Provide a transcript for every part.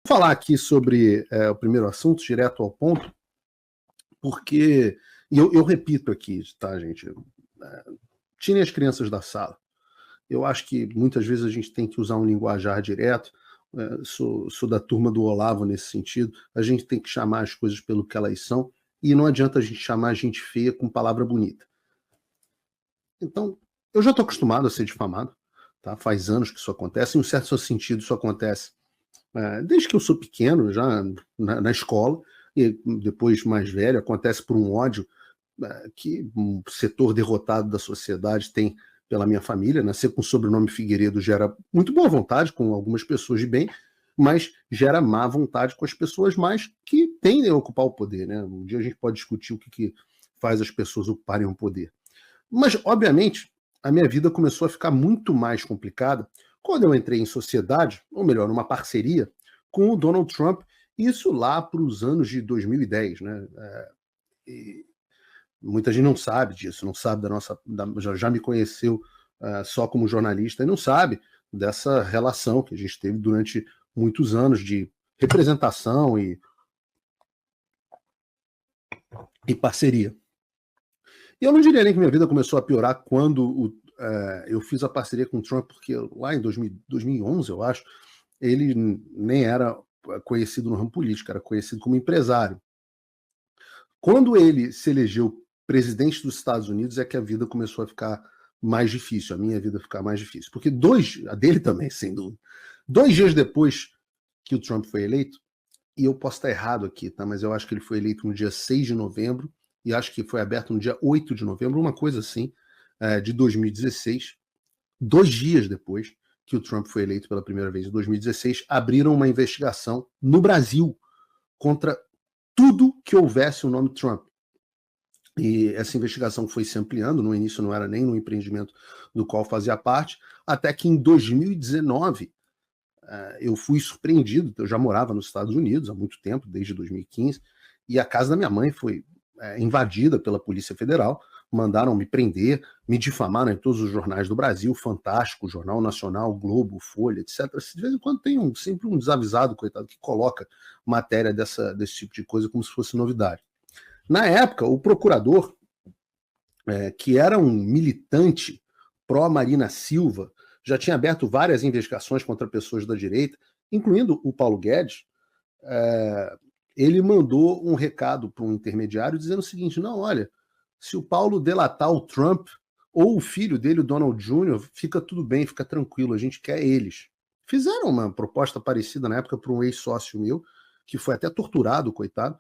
falar aqui sobre o primeiro assunto, direto ao ponto, porque, e eu repito aqui, tá, gente? Tirem as crianças da sala. Eu acho que muitas vezes a gente tem que usar um linguajar direto. Sou da turma do Olavo nesse sentido. A gente tem que chamar as coisas pelo que elas são, e não adianta a gente chamar a gente feia com palavra bonita. Então, eu já estou acostumado a ser difamado, tá? Faz anos que isso acontece, em um certo sentido isso acontece desde que eu sou pequeno, já na escola, e depois mais velho, acontece por um ódio que um setor derrotado da sociedade tem pela minha família. Nascer com o sobrenome Figueiredo gera muito boa vontade com algumas pessoas de bem, mas gera má vontade com as pessoas mais que tendem a ocupar o poder, né? Um dia a gente pode discutir o que faz as pessoas ocuparem o poder. Mas, obviamente, a minha vida começou a ficar muito mais complicada quando eu entrei em sociedade, ou melhor, numa parceria, com o Donald Trump, isso lá para os anos de 2010, né? E muita gente não sabe disso, não sabe já me conheceu só como jornalista e não sabe dessa relação que a gente teve durante muitos anos de representação e parceria. E eu não diria nem que minha vida começou a piorar quando eu fiz a parceria com o Trump, porque lá em 2011, eu acho, ele nem era conhecido no ramo político, era conhecido como empresário. Quando ele se elegeu presidente dos Estados Unidos é que a vida começou a ficar mais difícil, a minha vida ficar mais difícil. Porque a dele também, sem dúvida. 2 dias depois que o Trump foi eleito, e eu posso estar errado aqui, tá? Mas eu acho que ele foi eleito no dia 6 de novembro, e acho que foi aberto no dia 8 de novembro, uma coisa assim, de 2016. 2 dias depois que o Trump foi eleito pela primeira vez, em 2016, abriram uma investigação no Brasil contra tudo que houvesse o nome Trump. E essa investigação foi se ampliando, no início não era nem no empreendimento do qual fazia parte, até que em 2019 eu fui surpreendido. Eu já morava nos Estados Unidos há muito tempo, desde 2015, e a casa da minha mãe foi invadida pela Polícia Federal, mandaram me prender, me difamaram em todos os jornais do Brasil, Fantástico, Jornal Nacional, Globo, Folha, etc. De vez em quando tem sempre um desavisado, coitado, que coloca matéria desse tipo de coisa como se fosse novidade. Na época, o procurador, que era um militante pró-Marina Silva, já tinha aberto várias investigações contra pessoas da direita, incluindo o Paulo Guedes. Ele mandou um recado para um intermediário dizendo o seguinte: não, olha, se o Paulo delatar o Trump ou o filho dele, o Donald Jr., fica tudo bem, fica tranquilo, a gente quer eles. Fizeram uma proposta parecida na época para um ex-sócio meu, que foi até torturado, coitado.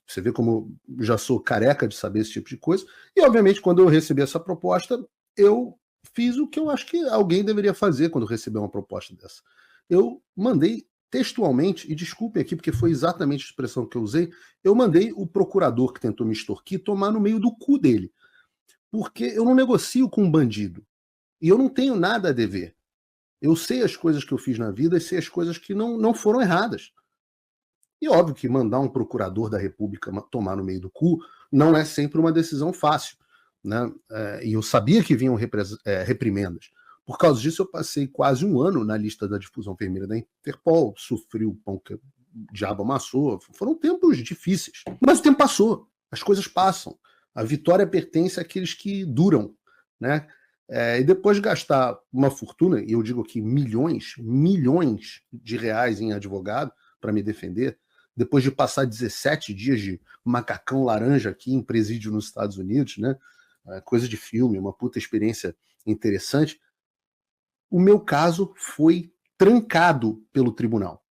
Você vê como já sou careca de saber esse tipo de coisa. E, obviamente, quando eu recebi essa proposta, eu fiz o que eu acho que alguém deveria fazer quando receber uma proposta dessa. Eu mandei textualmente, e desculpem aqui porque foi exatamente a expressão que eu usei, eu mandei o procurador que tentou me extorquir tomar no meio do cu dele. Porque eu não negocio com um bandido. E eu não tenho nada a dever. Eu sei as coisas que eu fiz na vida e sei as coisas que não foram erradas. E óbvio que mandar um procurador da República tomar no meio do cu não é sempre uma decisão fácil, né? E eu sabia que vinham reprimendas. Por causa disso, eu passei quase um ano na lista da difusão vermelha da Interpol, sofri o pão que o diabo amassou. Foram tempos difíceis. Mas o tempo passou, as coisas passam. A vitória pertence àqueles que duram, né? E depois de gastar uma fortuna, e eu digo aqui milhões de reais em advogado para me defender, depois de passar 17 dias de macacão laranja aqui em presídio nos Estados Unidos, né? Coisa de filme, uma puta experiência interessante. O meu caso foi trancado pelo tribunal.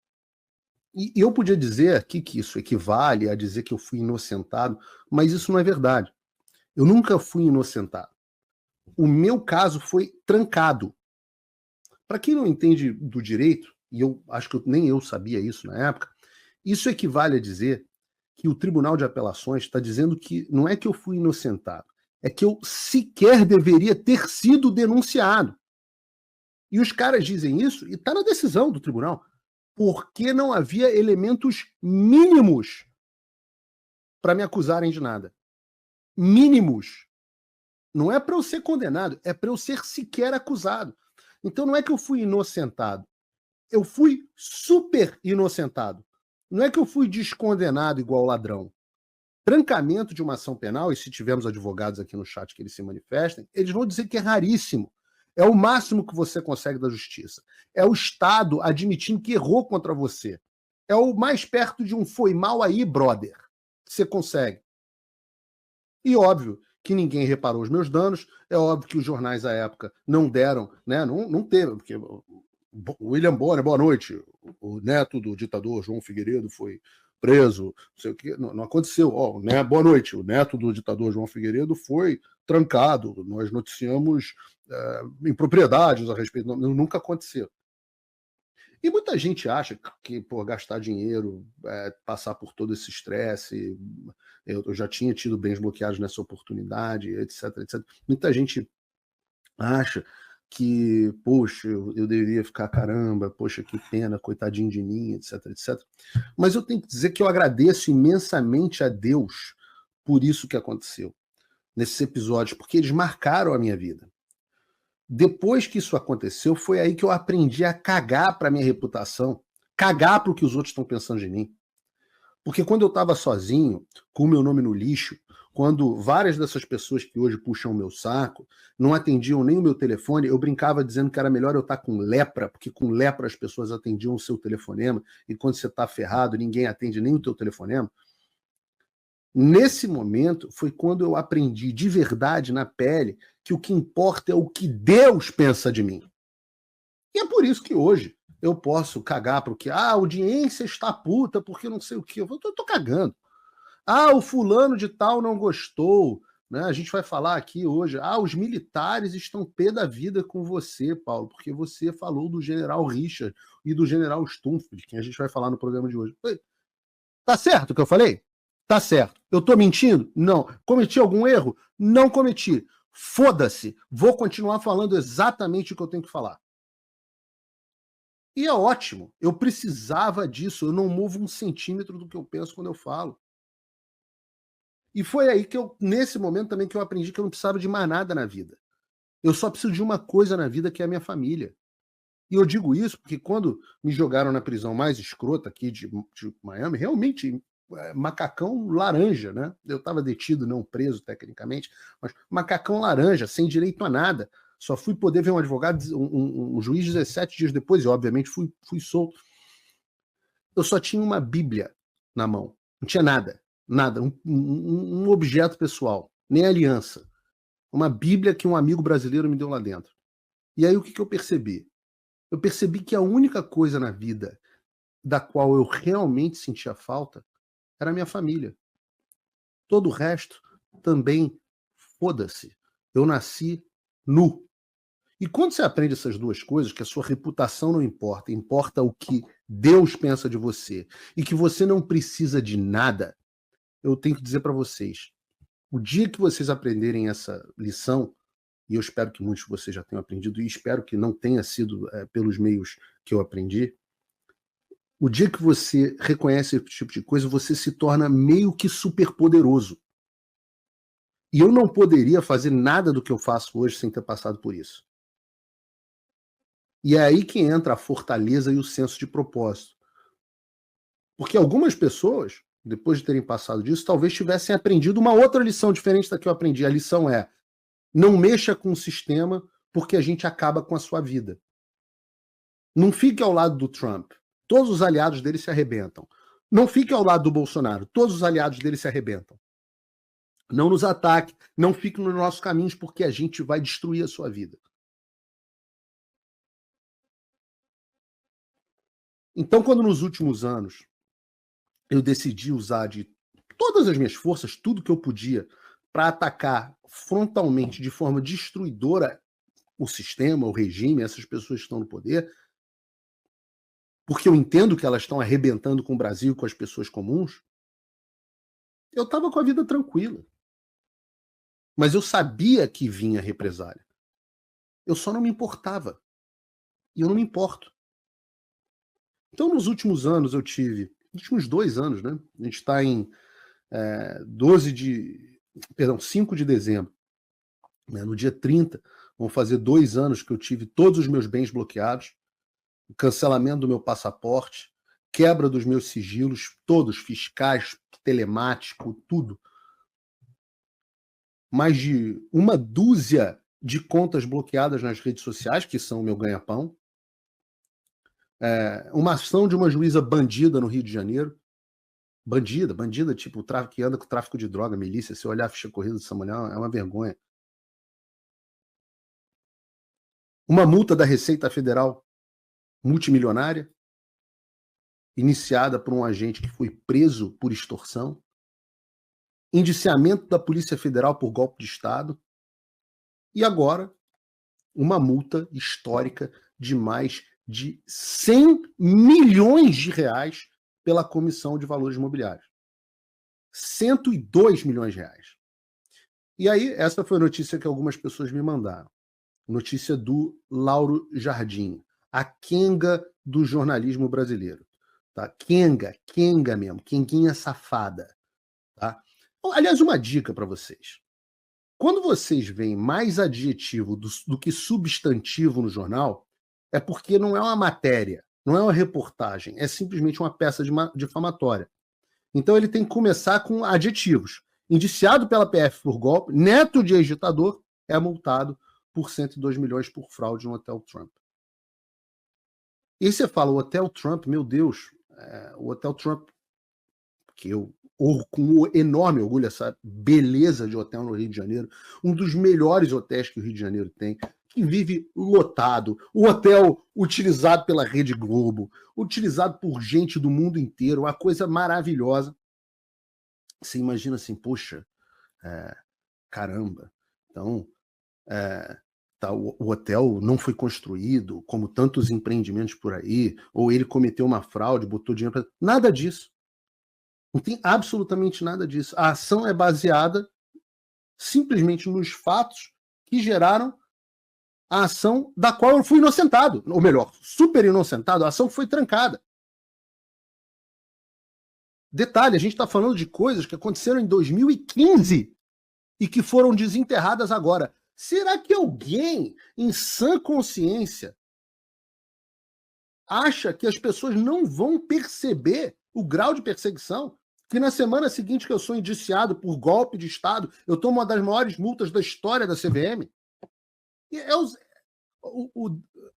E eu podia dizer aqui que isso equivale a dizer que eu fui inocentado, mas isso não é verdade. Eu nunca fui inocentado. O meu caso foi trancado. Para quem não entende do direito, e eu acho que nem eu sabia isso na época, isso equivale a dizer que o Tribunal de Apelações está dizendo que não é que eu fui inocentado, é que eu sequer deveria ter sido denunciado. E os caras dizem isso, e está na decisão do tribunal, porque não havia elementos mínimos para me acusarem de nada. Mínimos. Não é para eu ser condenado, é para eu ser sequer acusado. Então não é que eu fui inocentado, eu fui super inocentado. Não é que eu fui descondenado igual ladrão. Trancamento de uma ação penal, e se tivermos advogados aqui no chat que eles se manifestem, eles vão dizer que é raríssimo. É o máximo que você consegue da justiça. É o Estado admitindo que errou contra você. É o mais perto de um foi mal aí, brother, que você consegue. E óbvio que ninguém reparou os meus danos, é óbvio que os jornais à época não deram, né? Não teve, porque William Bonner, boa noite, o neto do ditador João Figueiredo foi preso, não sei o que, não aconteceu. Né? Boa noite, o neto do ditador João Figueiredo foi trancado, nós noticiamos impropriedades a respeito, nunca aconteceu. E muita gente acha que por gastar dinheiro, passar por todo esse estresse, eu já tinha tido bens bloqueados nessa oportunidade, etc, etc. Muita gente acha que, poxa, eu deveria ficar, caramba, poxa, que pena, coitadinho de mim, etc, etc. Mas eu tenho que dizer que eu agradeço imensamente a Deus por isso que aconteceu nesses episódios, porque eles marcaram a minha vida. Depois que isso aconteceu, foi aí que eu aprendi a cagar para minha reputação, cagar para o que os outros estão pensando de mim. Porque quando eu estava sozinho, com o meu nome no lixo, quando várias dessas pessoas que hoje puxam o meu saco não atendiam nem o meu telefone, eu brincava dizendo que era melhor eu estar com lepra, porque com lepra as pessoas atendiam o seu telefonema, e quando você está ferrado, ninguém atende nem o teu telefonema. Nesse momento foi quando eu aprendi de verdade na pele que o que importa é o que Deus pensa de mim. E é por isso que hoje eu posso cagar para o que a audiência está puta porque não sei o que. Eu tô cagando. O fulano de tal não gostou. Né? A gente vai falar aqui hoje. Os militares estão pé da vida com você, Paulo, porque você falou do general Richard e do general Stumpf, de quem a gente vai falar no programa de hoje. Tá certo o que eu falei? Tá certo. Eu tô mentindo? Não. Cometi algum erro? Não cometi. Foda-se. Vou continuar falando exatamente o que eu tenho que falar. E é ótimo. Eu precisava disso. Eu não movo um centímetro do que eu penso quando eu falo. E foi aí que nesse momento também, que eu aprendi que eu não precisava de mais nada na vida. Eu só preciso de uma coisa na vida, que é a minha família. E eu digo isso porque quando me jogaram na prisão mais escrota aqui de Miami, realmente macacão laranja, né? Eu estava detido, não preso tecnicamente, mas macacão laranja, sem direito a nada. Só fui poder ver um advogado, um juiz 17 dias depois, e obviamente fui solto. Eu só tinha uma Bíblia na mão, não tinha nada, um objeto pessoal, nem aliança. Uma Bíblia que um amigo brasileiro me deu lá dentro. E aí o que eu percebi? Eu percebi que a única coisa na vida da qual eu realmente sentia falta era a minha família. Todo o resto também, foda-se. Eu nasci nu. E quando você aprende essas duas coisas, que a sua reputação não importa, importa o que Deus pensa de você, e que você não precisa de nada, eu tenho que dizer para vocês, o dia que vocês aprenderem essa lição, e eu espero que muitos de vocês já tenham aprendido, e espero que não tenha sido pelos meios que eu aprendi, o dia que você reconhece esse tipo de coisa, você se torna meio que superpoderoso. E eu não poderia fazer nada do que eu faço hoje sem ter passado por isso. E é aí que entra a fortaleza e o senso de propósito. Porque algumas pessoas, depois de terem passado disso, talvez tivessem aprendido uma outra lição diferente da que eu aprendi. A lição é: não mexa com o sistema, porque a gente acaba com a sua vida. Não fique ao lado do Trump. Todos os aliados dele se arrebentam. Não fique ao lado do Bolsonaro. Todos os aliados dele se arrebentam. Não nos ataque. Não fique nos nossos caminhos, porque a gente vai destruir a sua vida. Então, quando nos últimos anos eu decidi usar de todas as minhas forças, tudo que eu podia, para atacar frontalmente, de forma destruidora, o sistema, o regime, essas pessoas que estão no poder, porque eu entendo que elas estão arrebentando com o Brasil e com as pessoas comuns, eu estava com a vida tranquila. Mas eu sabia que vinha represália. Eu só não me importava. E eu não me importo. Então, nos últimos anos, nos últimos 2 anos, né? A gente está em 5 de dezembro. Né, no dia 30, vão fazer 2 anos que eu tive todos os meus bens bloqueados, o cancelamento do meu passaporte, quebra dos meus sigilos, todos, fiscais, telemático, tudo. Mais de uma dúzia de contas bloqueadas nas redes sociais, que são o meu ganha-pão. Uma ação de uma juíza bandida no Rio de Janeiro. Bandida, tipo, que anda com tráfico de droga, milícia. Se eu olhar a ficha corrida dessa mulher, é uma vergonha. Uma multa da Receita Federal multimilionária, iniciada por um agente que foi preso por extorsão. Indiciamento da Polícia Federal por golpe de Estado. E agora, uma multa histórica de mais de 100 milhões de reais pela Comissão de Valores Imobiliários. 102 milhões de reais. E aí, essa foi a notícia que algumas pessoas me mandaram. Notícia do Lauro Jardim, a Kenga do jornalismo brasileiro. Tá? Kenga mesmo, Kenguinha safada. Tá? Aliás, uma dica para vocês. Quando vocês veem mais adjetivo do que substantivo no jornal, é porque não é uma matéria, não é uma reportagem, é simplesmente uma peça difamatória. Então ele tem que começar com adjetivos. Indiciado pela PF por golpe, neto de ex-ditador, é multado por 102 milhões por fraude no Hotel Trump. E aí você fala, o Hotel Trump, meu Deus, o Hotel Trump, que eu com enorme orgulho, essa beleza de hotel no Rio de Janeiro, um dos melhores hotéis que o Rio de Janeiro tem, que vive lotado, o hotel utilizado pela Rede Globo, utilizado por gente do mundo inteiro, uma coisa maravilhosa. Você imagina assim, poxa, caramba, então o hotel não foi construído como tantos empreendimentos por aí, ou ele cometeu uma fraude, botou dinheiro para... Nada disso. Não tem absolutamente nada disso. A ação é baseada simplesmente nos fatos que geraram a ação da qual eu fui inocentado. Ou melhor, super inocentado, a ação foi trancada. Detalhe, a gente está falando de coisas que aconteceram em 2015 e que foram desenterradas agora. Será que alguém, em sã consciência, acha que as pessoas não vão perceber o grau de perseguição? Que na semana seguinte que eu sou indiciado por golpe de Estado, eu tomo uma das maiores multas da história da CVM. E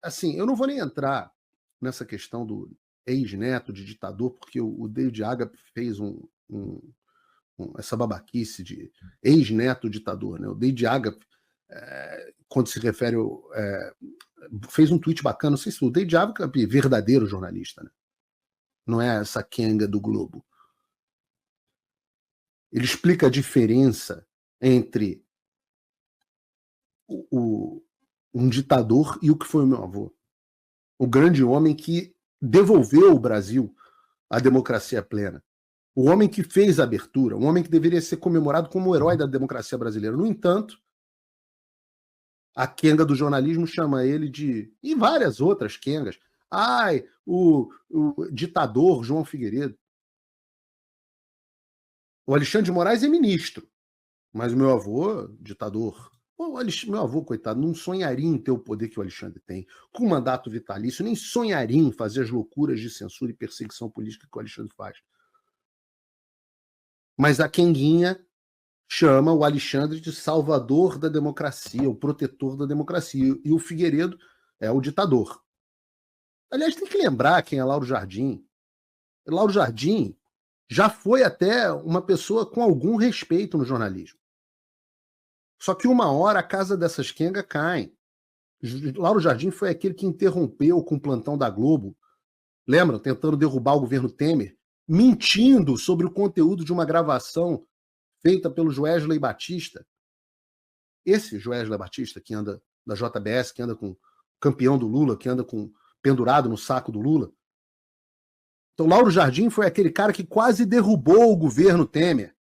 assim, eu não vou nem entrar nessa questão do ex-neto de ditador, porque o David Agap fez essa babaquice de ex-neto ditador. Né? O David Agap, quando se refere... fez um tweet bacana, não sei se o David Agap é verdadeiro jornalista, né? Não é essa Kenga do Globo. Ele explica a diferença entre um ditador e o que foi o meu avô. O grande homem que devolveu ao Brasil a democracia plena. O homem que fez a abertura. Um homem que deveria ser comemorado como o herói da democracia brasileira. No entanto, a Kenga do jornalismo chama ele de... E várias outras Kengas. O ditador João Figueiredo. O Alexandre de Moraes é ministro, mas o meu avô, ditador, meu avô, coitado, não sonharia em ter o poder que o Alexandre tem, com mandato vitalício, nem sonharia em fazer as loucuras de censura e perseguição política que o Alexandre faz. Mas a Kenguinha chama o Alexandre de salvador da democracia, o protetor da democracia, e o Figueiredo é o ditador. Aliás, tem que lembrar quem é Lauro Jardim. Lauro Jardim já foi até uma pessoa com algum respeito no jornalismo. Só que uma hora a casa dessas Kenga cai. Lauro Jardim foi aquele que interrompeu com o plantão da Globo, lembram? Tentando derrubar o governo Temer, mentindo sobre o conteúdo de uma gravação feita pelo Joesley Batista. Esse Joesley Batista, que anda da JBS, que anda com o campeão do Lula, que anda pendurado no saco do Lula. Então, Lauro Jardim foi aquele cara que quase derrubou o governo Temer.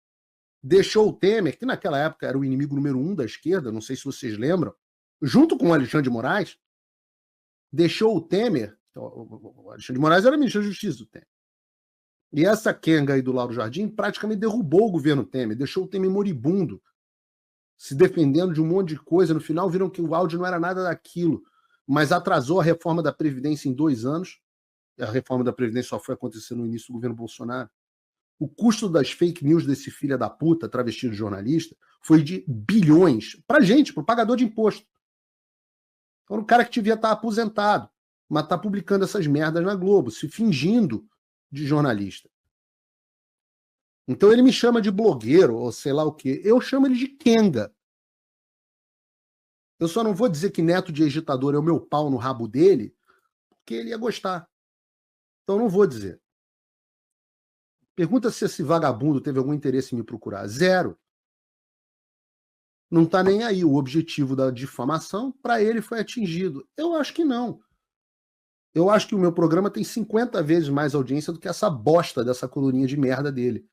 Deixou o Temer, que naquela época era o inimigo número 1 da esquerda, não sei se vocês lembram, junto com o Alexandre de Moraes, deixou o Temer... O Alexandre de Moraes era ministro da Justiça do Temer. E essa Kenga aí do Lauro Jardim praticamente derrubou o governo Temer, deixou o Temer moribundo, se defendendo de um monte de coisa. No final viram que o áudio não era nada daquilo, mas atrasou a reforma da Previdência em 2 anos, A reforma da Previdência só foi acontecer no início do governo Bolsonaro. O custo das fake news desse filho da puta, travestido de jornalista, foi de bilhões. Pra gente, pro pagador de imposto. Então, o cara que devia estar aposentado, mas tá publicando essas merdas na Globo, se fingindo de jornalista. Então ele me chama de blogueiro, ou sei lá o quê. Eu chamo ele de Kenga. Eu só não vou dizer que neto de agitador é o meu pau no rabo dele, porque ele ia gostar. Então não vou dizer. Pergunta se esse vagabundo teve algum interesse em me procurar. Zero. Não está nem aí. O objetivo da difamação, para ele, foi atingido. Eu acho que não. Eu acho que o meu programa tem 50 vezes mais audiência do que essa bosta dessa coluninha de merda dele.